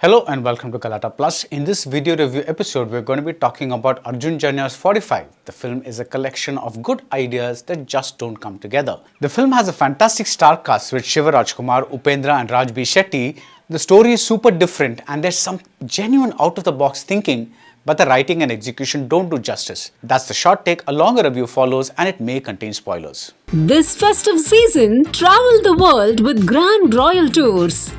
Hello and welcome to Galatta Plus. In this video review episode, we're going to be talking about Arjun Janya's 45. The film is a collection of good ideas that just don't come together. The film has a fantastic star cast with Shivarajkumar, Upendra and Raj Shetty. The story is super different and there's some genuine out-of-the-box thinking, but the writing and execution don't do justice. That's the short take. A longer review follows and it may contain spoilers. This festive season, travel the world with grand royal tours.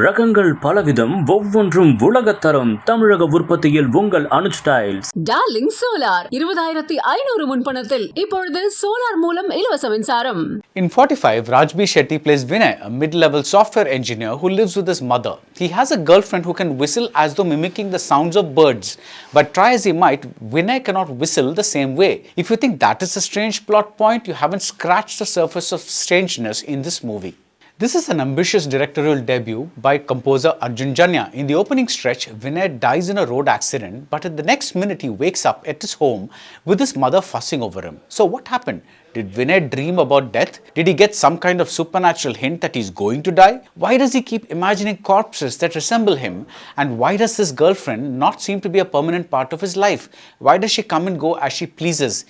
ரகங்கள் பலவிதம் ஒவ்வொன்றும் உலகத்தரம் தமிழக உற்பத்தியில் உங்கள் அனுஸ்டைல்ஸ் darling solar 20500 முன்பணத்தில் இப்பொழுது solar மூலம் இலவச மின்சாரம். In 45, Raj Shetty plays Vinay, a mid-level software engineer who lives with his mother. He has a girlfriend who can whistle as though mimicking the sounds of birds. But try as he might, Vinay cannot whistle the same way. If you think that is a strange plot point, you haven't scratched the surface of strangeness in this movie. This is an ambitious directorial debut by composer Arjun Janya. In the opening stretch, Vinay dies in a road accident, but at the next minute he wakes up at his home with his mother fussing over him. So what happened? Did Vinay dream about death? Did he get some kind of supernatural hint that he's going to die? Why does he keep imagining corpses that resemble him? And why does his girlfriend not seem to be a permanent part of his life? Why does she come and go as she pleases?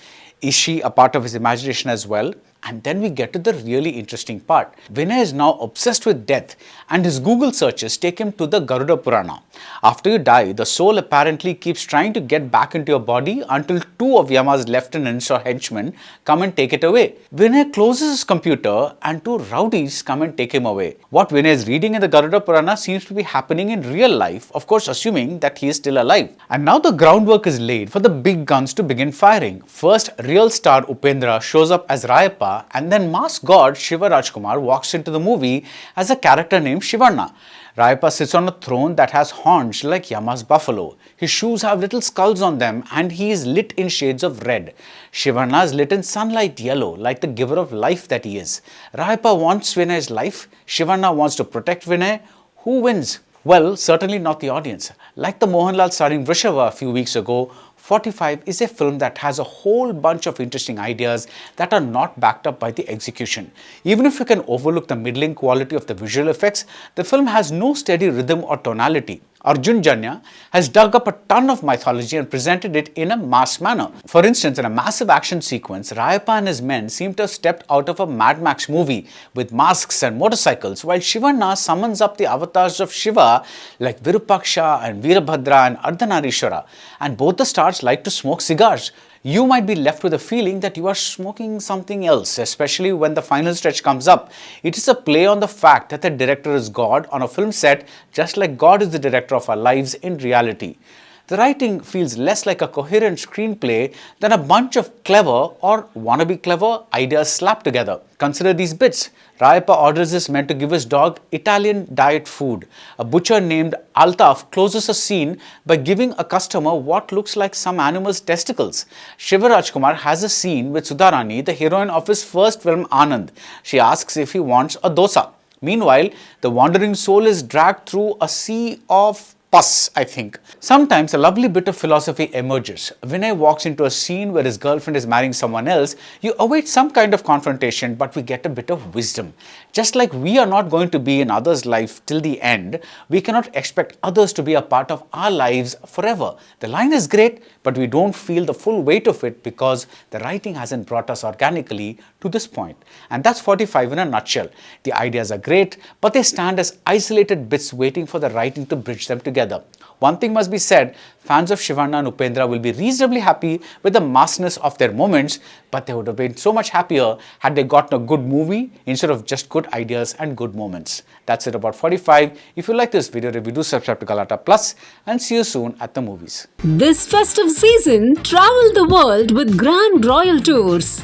Is she a part of his imagination as well? And then we get to the really interesting part. Vinay is now obsessed with death and his Google searches take him to the Garuda Purana. After you die, the soul apparently keeps trying to get back into your body until two of Yama's lieutenants or henchmen come and take it away. Vinay closes his computer and two rowdies come and take him away. What Vinay is reading in the Garuda Purana seems to be happening in real life, of course assuming that he is still alive. And now the groundwork is laid for the big guns to begin firing. First, real star Upendra shows up as Rayappa, and then masked god Shivarajkumar walks into the movie as a character named Shivarna. Rayappa sits on a throne that has horns like Yama's buffalo. His shoes have little skulls on them and he is lit in shades of red. Shivarna is lit in sunlight yellow like the giver of life that he is. Rayappa wants Vinay's life. Shivarna wants to protect Vinay. Who wins? Well, certainly not the audience. Like the Mohanlal starring Vrishava a few weeks ago, 45 is a film that has a whole bunch of interesting ideas that are not backed up by the execution. Even if you can overlook the middling quality of the visual effects, the film has no steady rhythm or tonality. Arjun Janya has dug up a ton of mythology and presented it in a mass manner. For instance, in a massive action sequence, Rayappa and his men seem to have stepped out of a Mad Max movie with masks and motorcycles, while Shivarna summons up the avatars of Shiva like Virupaksha and Veerabhadra and Ardhanarishwara, and both the stars like to smoke cigars. You might be left with a feeling that you are smoking something else, especially when the final stretch comes up. It is a play on the fact that the director is God on a film set, just like God is the director of our lives in reality. The writing feels less like a coherent screenplay than a bunch of clever or wannabe clever ideas slapped together. Consider these bits. Rayappa orders his men to give his dog Italian diet food. A butcher named Altaf closes a scene by giving a customer what looks like some animal's testicles. Shivarajkumar has a scene with Sudharani, the heroine of his first film Anand. She asks if he wants a dosa. Meanwhile, the wandering soul is dragged through a sea of pus, I think. Sometimes a lovely bit of philosophy emerges. Vinay walks into a scene where his girlfriend is marrying someone else. You await some kind of confrontation, but we get a bit of wisdom. Just like we are not going to be in others' life till the end, we cannot expect others to be a part of our lives forever. The line is great, but we don't feel the full weight of it because the writing hasn't brought us organically to this point. And that's 45 in a nutshell. The ideas are great, but they stand as isolated bits waiting for the writing to bridge them together. One thing must be said, fans of Shivarna and Upendra will be reasonably happy with the massness of their moments, but they would have been so much happier had they gotten a good movie instead of just good ideas and good moments. That's it about 45. If you like this video review, do subscribe to Galatta Plus and see you soon at the movies. This festive season, travel the world with grand royal tours.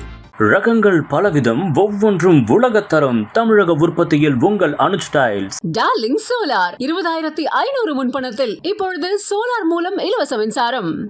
ரகங்கள் பலவிதம் ஒவ்வொன்றும் உலகத்தரம் தமிழக உற்பத்தியில் உங்கள் அனுஸ்டைல்ஸ் darling solar 20500 முன்பணத்தில் இப்பொழுது solar மூலம் இலவச மின்சாரம்.